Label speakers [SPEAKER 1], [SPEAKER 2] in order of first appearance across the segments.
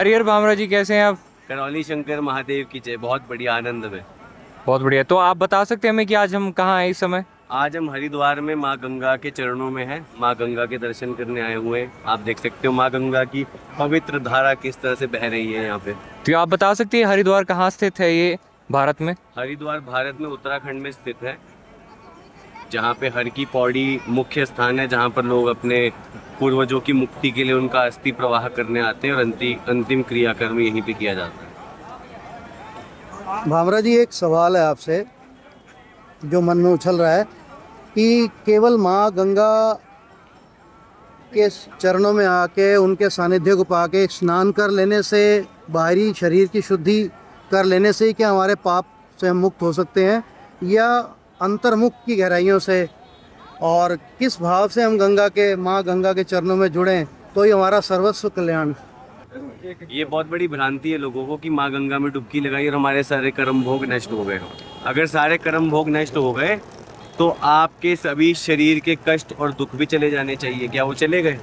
[SPEAKER 1] हरिहर भामरा जी, कैसे हैं आप?
[SPEAKER 2] करौली शंकर महादेव की जय। बहुत बढ़िया, आनंद में।
[SPEAKER 1] बहुत बढ़िया। तो आप बता सकते हैं हमें कि आज हम कहाँ हैं इस समय?
[SPEAKER 2] आज हम हरिद्वार में माँ गंगा के चरणों में हैं। माँ गंगा के दर्शन करने आए हुए हैं। आप देख सकते हो माँ गंगा की पवित्र धारा किस तरह से बह रही है यहाँ पे।
[SPEAKER 1] तो आप बता सकते हैं हरिद्वार कहाँ स्थित है ये भारत में?
[SPEAKER 2] हरिद्वार भारत में उत्तराखंड में स्थित है, जहाँ पे हर की पौड़ी मुख्य स्थान है, जहाँ पर लोग अपने पूर्वजों की मुक्ति के लिए उनका अस्थि प्रवाह करने आते हैं और अंतिम क्रियाकर्म यहीं पे किया जाता है।
[SPEAKER 3] भामरा जी, एक सवाल है आपसे जो मन में उछल रहा है कि केवल माँ गंगा के चरणों में आके उनके सानिध्य को पाके स्नान कर लेने से, बाहरी शरीर की शुद्धि कर लेने से ही क्या हमारे पाप से हम मुक्त हो सकते हैं, या अंतर्मुख की गहराइयों से, और किस भाव से हम माँ गंगा के चरणों में जुड़ें तो ही हमारा सर्वस्व कल्याण?
[SPEAKER 2] ये बहुत बड़ी भ्रांति है लोगों को कि माँ गंगा में डुबकी लगाई और हमारे सारे कर्म भोग नष्ट हो गए। अगर सारे कर्म भोग नष्ट हो गए तो आपके सभी शरीर के कष्ट और दुख भी चले जाने चाहिए। क्या वो चले गए?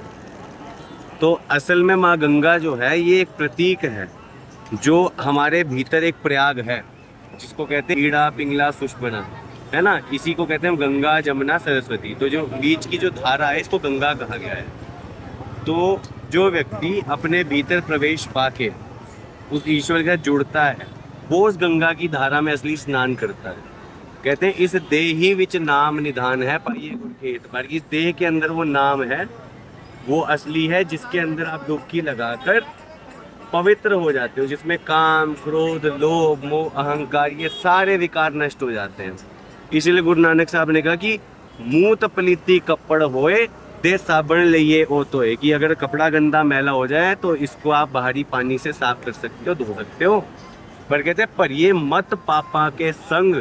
[SPEAKER 2] तो असल में माँ गंगा जो है ये एक प्रतीक है, जो हमारे भीतर एक प्रयाग है, जिसको कहते हैं ईड़ा पिंगला सुषमना, है ना। इसी को कहते हैं हम गंगा जमुना सरस्वती। तो जो बीच की जो धारा है इसको गंगा कहा गया है। तो जो व्यक्ति अपने भीतर प्रवेश पाके उस ईश्वर के साथ जुड़ता है, वो उस गंगा की धारा में असली स्नान करता है। कहते हैं इस देही विच नाम निधान है पाइए गुण खेत पर। इस देह के अंदर वो नाम है, वो असली है, जिसके अंदर आप डुबकी लगाकर पवित्र हो जाते हो, जिसमें काम क्रोध लोभ मोह अहंकार ये सारे विकार नष्ट हो जाते हैं। इसीलिए गुरु नानक साहब ने कहा कि मूत पलीती कपड़ होए दे साबण लिए ओ तो है, कि अगर कपड़ा गंदा मैला हो जाए तो इसको आप बाहरी पानी से साफ कर सकते हो, धो सकते हो। पर कहते हैं पर ये मत पापा के संग,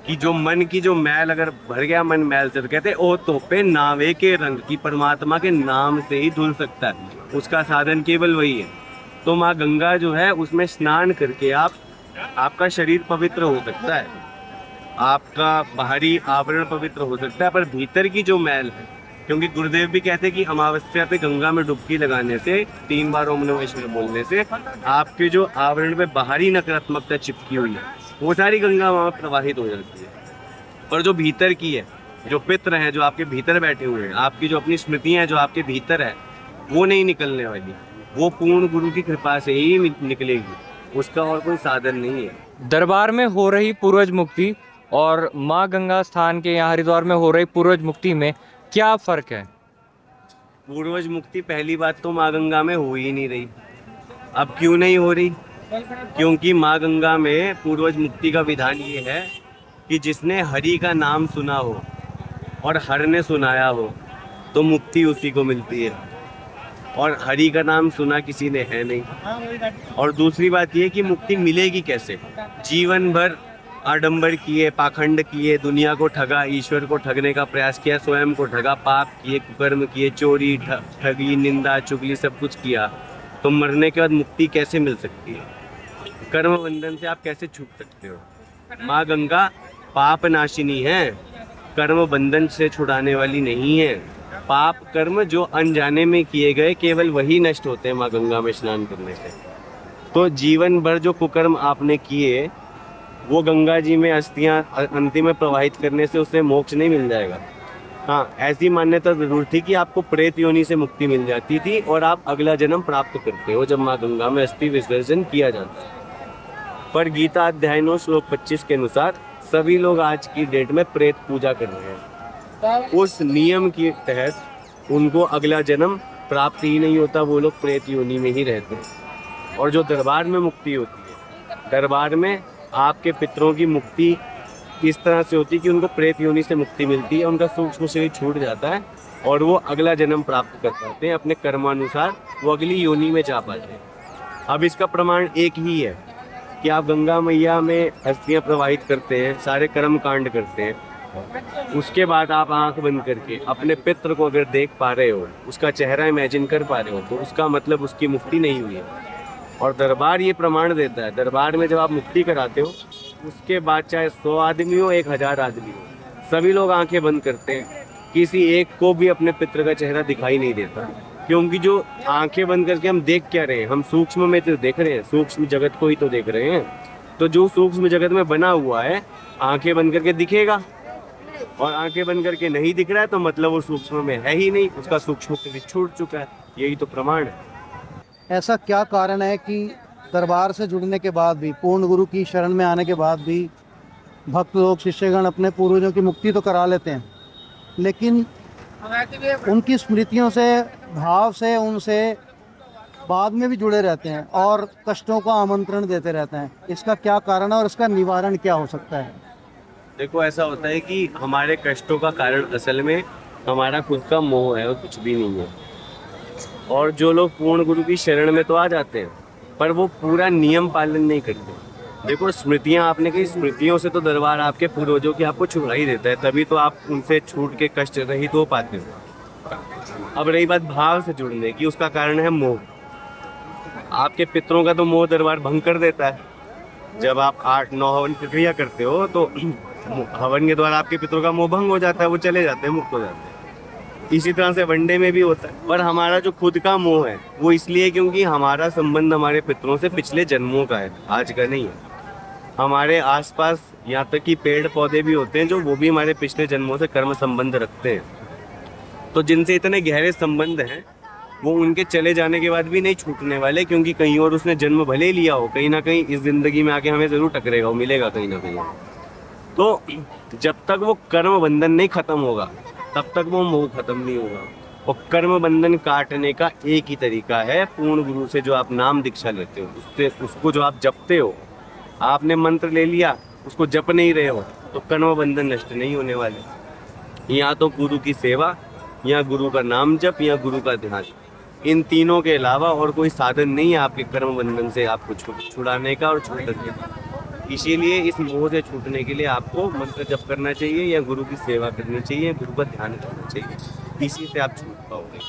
[SPEAKER 2] कि जो मन की जो मैल अगर भर गया मन मैल से, तो कहते हैं ओ तो पे नावे के रंग, की परमात्मा के नाम से ही धुल सकता है, उसका साधन केवल वही है। तो माँ गंगा जो है उसमें स्नान करके आपका शरीर पवित्र हो सकता है, आपका बाहरी आवरण पवित्र हो सकता है, पर भीतर की जो मैल है, क्योंकि गुरुदेव भी कहते हैं कि अमावस्या पे गंगा में डुबकी लगाने से, 3 बार ओम नमः शिवाय बोलने से आपके जो आवरण में बाहरी नकारात्मकता चिपकी हुई है वो सारी गंगा वहाँ प्रवाहित हो जाती है। पर जो भीतर की है, जो पित्र है, जो आपके भीतर बैठे हुए हैं, आपकी जो अपनी स्मृतियाँ जो आपके भीतर है, वो नहीं निकलने वाली। वो पूर्ण गुरु की कृपा से ही निकलेगी, उसका और कोई साधन नहीं है।
[SPEAKER 1] दरबार में हो रही पूर्वज मुक्ति और माँ गंगा स्थान के यहाँ हरिद्वार में हो रही पूर्वज मुक्ति में क्या फर्क है?
[SPEAKER 2] पूर्वज मुक्ति पहली बात तो माँ गंगा में हो ही नहीं रही। अब क्यों नहीं हो रही? क्योंकि माँ गंगा में पूर्वज मुक्ति का विधान ये है कि जिसने हरि का नाम सुना हो और हर ने सुनाया हो तो मुक्ति उसी को मिलती है, और हरि का नाम सुना किसी ने है नहीं। और दूसरी बात ये कि मुक्ति मिलेगी कैसे? जीवन भर आडंबर किए, पाखंड किए, दुनिया को ठगा, ईश्वर को ठगने का प्रयास किया, स्वयं को ठगा, पाप किए, कुकर्म किए, चोरी ठगी निंदा चुगली सब कुछ किया, तो मरने के बाद मुक्ति कैसे मिल सकती है? कर्म बंधन से आप कैसे छूट सकते हो? माँ गंगा पाप नाशिनी है, कर्म बंधन से छुड़ाने वाली नहीं है। पाप कर्म जो अनजाने में किए गए केवल वही नष्ट होते हैं माँ गंगा में स्नान करने से। तो जीवन भर जो कुकर्म आपने किए वो गंगा जी में अस्थियां अंतिम में प्रवाहित करने से उससे मोक्ष नहीं मिल जाएगा। हाँ, ऐसी मान्यता जरूर थी कि आपको प्रेत योनि से मुक्ति मिल जाती थी और आप अगला जन्म प्राप्त करते हो जब माँ गंगा में अस्थि विसर्जन किया जाता है। पर गीता अध्याय 9 श्लोक 25 के अनुसार सभी लोग आज की डेट में प्रेत पूजा कर रहे हैं। उस नियम के तहत उनको अगला जन्म प्राप्त ही नहीं होता, वो लोग प्रेत योनि में ही रहते हैं। और जो दरबार में मुक्ति होती है, दरबार में आपके पितरों की मुक्ति इस तरह से होती है कि उनको प्रेत योनि से मुक्ति मिलती है, उनका सूक्ष्म शरीर छूट जाता है और वो अगला जन्म प्राप्त कर पाते हैं। अपने कर्मानुसार वो अगली योनि में जा पाते हैं। अब इसका प्रमाण एक ही है कि आप गंगा मैया में अस्थियाँ प्रवाहित करते हैं, सारे कर्म कांड करते हैं, उसके बाद आप आंख बंद करके अपने पित्र को अगर देख पा रहे हो, उसका चेहरा इमेजिन कर पा रहे हो, तो उसका मतलब उसकी मुक्ति नहीं हुई है। और दरबार ये प्रमाण देता है, दरबार में जब आप मुक्ति कराते हो उसके बाद चाहे 100 आदमी हो 1000 आदमी हो, सभी लोग आंखें बंद करते हैं, किसी एक को भी अपने पित्र का चेहरा दिखाई नहीं देता। क्योंकि जो आंखें बंद करके हम देख क्या रहे हैं, हम सूक्ष्म में तो देख रहे हैं, सूक्ष्म जगत को ही तो देख रहे हैं। तो जो सूक्ष्म जगत में बना हुआ है आंखें बंद करके दिखेगा, और आंखें बंद करके नहीं दिख रहा है तो मतलब वो सूक्ष्म में है ही नहीं, उसका सूक्ष्म से छूट चुका है। यही तो प्रमाण है।
[SPEAKER 3] ऐसा क्या कारण है कि दरबार से जुड़ने के बाद भी, पूर्ण गुरु की शरण में आने के बाद भी भक्त लोग, शिष्यगण अपने पूर्वजों की मुक्ति तो करा लेते हैं, लेकिन उनकी स्मृतियों से, भाव से, उनसे बाद में भी जुड़े रहते हैं और कष्टों का आमंत्रण देते रहते हैं? इसका क्या कारण है और इसका निवारण क्या हो सकता है?
[SPEAKER 2] देखो, ऐसा होता है कि हमारे कष्टों का कारण असल में हमारा खुद का मोह है और कुछ भी नहीं है। और जो लोग पूर्ण गुरु की शरण में तो आ जाते हैं, पर वो पूरा नियम पालन नहीं करते। देखो, स्मृतियां आपने कही, स्मृतियों से तो दरबार आपके पूर्वजों की आपको छुड़ा ही देता है, तभी तो आप उनसे छूट के कष्ट रहित हो पाते हो। अब रही बात भाव से जुड़ने की, उसका कारण है मोह। आपके पितरों का तो मोह दरबार भंग कर देता है। जब आप 8-9 हवन प्रक्रिया करते हो तो हवन के द्वारा आपके पितरों का मोह भंग हो जाता है, वो चले जाते हैं, मुक्त हो जाते हैं। इसी तरह से वनडे में भी होता है। पर हमारा जो खुद का मोह है वो इसलिए क्योंकि हमारा संबंध हमारे पितरों से पिछले जन्मों का है, आज का नहीं है। हमारे आसपास यहाँ तक कि पेड़ पौधे भी होते हैं जो वो भी हमारे पिछले जन्मों से कर्म संबंध रखते हैं। तो जिनसे इतने गहरे संबंध हैं वो उनके चले जाने के बाद भी नहीं छूटने वाले, क्योंकि कहीं और उसने जन्म भले ही लिया हो, कहीं ना कहीं इस जिंदगी में आके हमें जरूर टकरेगा, वो मिलेगा कहीं ना कहीं। तो जब तक वो कर्म बंधन नहीं खत्म होगा तब तक वो मोह खत्म नहीं होगा। और कर्म बंधन काटने का एक ही तरीका है, पूर्ण गुरु से जो आप नाम दीक्षा लेते हो, उससे उसको जो आप जपते हो, आपने मंत्र ले लिया, उसको जप नहीं रहे हो, तो कर्म बंधन नष्ट नहीं होने वाले। या तो गुरु की सेवा, या गुरु का नाम जप, या गुरु का ध्यान, इन तीनों के अलावा और कोई साधन नहीं है आपके कर्म बंधन से आपको छुड़ाने का और छूटने का। इसीलिए इस मोह से छूटने के लिए आपको मंत्र जप करना चाहिए, या गुरु की सेवा करनी चाहिए, गुरु का ध्यान करना चाहिए। इसी से आप छूट पाओगे।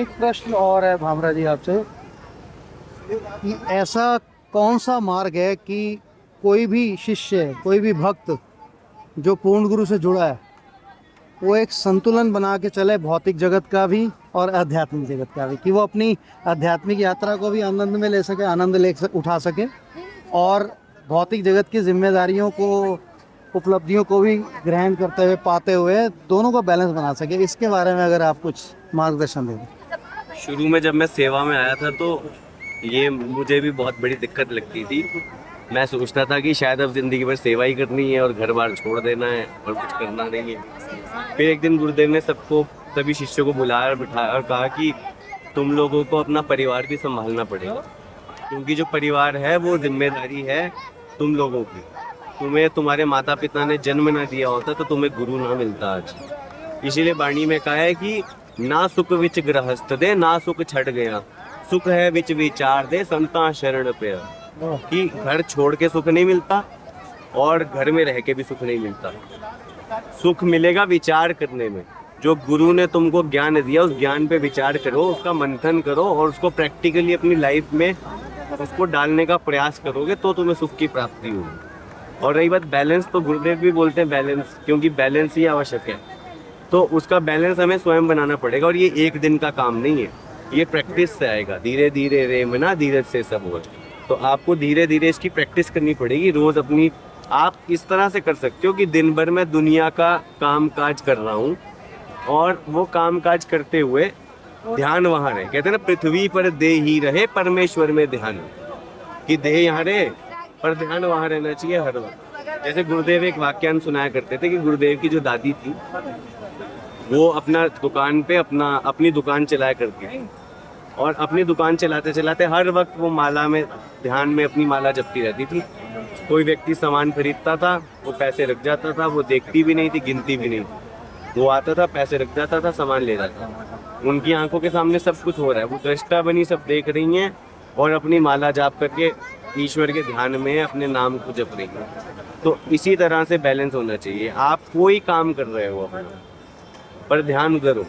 [SPEAKER 3] एक प्रश्न और है भामरा जी आपसे, कि ऐसा कौन सा मार्ग है कि कोई भी शिष्य, कोई भी भक्त जो पूर्ण गुरु से जुड़ा है, वो एक संतुलन बना के चले, भौतिक जगत का भी और आध्यात्मिक जगत का भी, कि वो अपनी आध्यात्मिक यात्रा को भी आनंद में ले सके, आनंद उठा सके, और भौतिक जगत की जिम्मेदारियों को, उपलब्धियों को भी ग्रहण करते हुए, पाते हुए दोनों का बैलेंस बना सके? इसके बारे में अगर आप कुछ मार्गदर्शन दें।
[SPEAKER 2] शुरू में जब मैं सेवा में आया था तो ये मुझे भी बहुत बड़ी दिक्कत लगती थी। मैं सोचता था कि शायद अब ज़िंदगी भर सेवा ही करनी है और घर बार छोड़ देना है और कुछ करना नहीं है। फिर एक दिन गुरुदेव ने सभी शिष्यों को बुलाया और बिठाया और कहा कि तुम लोगों को अपना परिवार भी संभालना पड़ेगा, क्योंकि जो परिवार है वो जिम्मेदारी है तुम लोगों की। तुम्हें तुम्हारे माता पिता ने जन्म ना दिया होता तो तुम्हें गुरु ना मिलता आज। इसीलिए वाणी में कहा है कि ना सुख विच गृहस्थ दे, ना सुख छट गया, सुख है विच विचार दे, संता शरण पे। कि घर छोड़ के सुख नहीं मिलता और घर में रह के भी सुख नहीं मिलता। सुख मिलेगा विचार करने में। जो गुरु ने तुमको ज्ञान दिया उस ज्ञान पे विचार करो, उसका मंथन करो और उसको प्रैक्टिकली अपनी लाइफ में उसको डालने का प्रयास करोगे तो तुम्हें सुख की प्राप्ति होगी। और रही बात बैलेंस, तो गुरुदेव भी बोलते हैं बैलेंस, क्योंकि बैलेंस ही आवश्यक है। तो उसका बैलेंस हमें स्वयं बनाना पड़ेगा और ये एक दिन का काम नहीं है, ये प्रैक्टिस से आएगा। धीरे धीरे रे मना धीरज से सब होगा। तो आपको धीरे धीरे इसकी प्रैक्टिस करनी पड़ेगी। रोज़ अपनी आप इस तरह से कर सकते हो कि दिन भर मैं दुनिया का काम काज कर रहा हूँ और वो काम काज करते हुए ध्यान वहाँ रहे। कहते हैं ना, पृथ्वी पर देह ही रहे परमेश्वर में ध्यान, कि देह यहाँ रहे पर ध्यान वहाँ रहना चाहिए हर वक्त। जैसे गुरुदेव एक वाक्यान सुनाया करते थे कि गुरुदेव की जो दादी थी वो अपना दुकान पे अपनी दुकान चलाया करती थी और अपनी दुकान चलाते चलाते हर वक्त वो माला में, ध्यान में अपनी माला जपती रहती थी। कोई व्यक्ति सामान खरीदता था, वो पैसे रख जाता था, वो देखती भी नहीं थी, गिनती भी नहीं थी। वो आता था, पैसे रख जाता था, सामान ले जाता था। उनकी आंखों के सामने सब कुछ हो रहा है, वो दृष्टा बनी सब देख रही हैं और अपनी माला जाप करके ईश्वर के ध्यान में अपने नाम को जप रही हैं। तो इसी तरह से बैलेंस होना चाहिए। आप कोई काम कर रहे हो अपना, पर ध्यान उधर हो,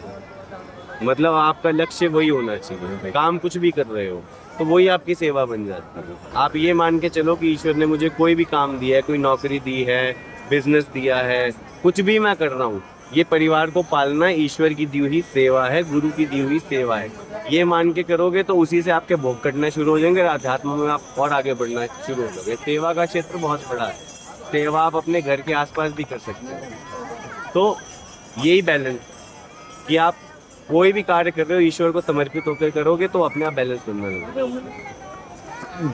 [SPEAKER 2] मतलब आपका लक्ष्य वही होना चाहिए। काम कुछ भी कर रहे हो तो वही आपकी सेवा बन जाती है। आप ये मान के चलो कि ईश्वर ने मुझे कोई भी काम दिया है, कोई नौकरी दी है, बिजनेस दिया है, कुछ भी मैं कर रहा हूँ, ये परिवार को पालना ईश्वर की दी हुई सेवा है, गुरु की दी हुई सेवा है। ये मान के करोगे तो उसी से आपके भोग कटना शुरू हो जाएंगे और अध्यात्म में आप और आगे बढ़ना शुरू हो जाओगे। सेवा का क्षेत्र बहुत बड़ा है, सेवा आप अपने घर के आसपास भी कर सकते हो। तो यही बैलेंस कि आप कोई भी कार्य कर रहे हो ईश्वर को समर्पित होकर करोगे तो अपने आप बैलेंस बनना लगेगा।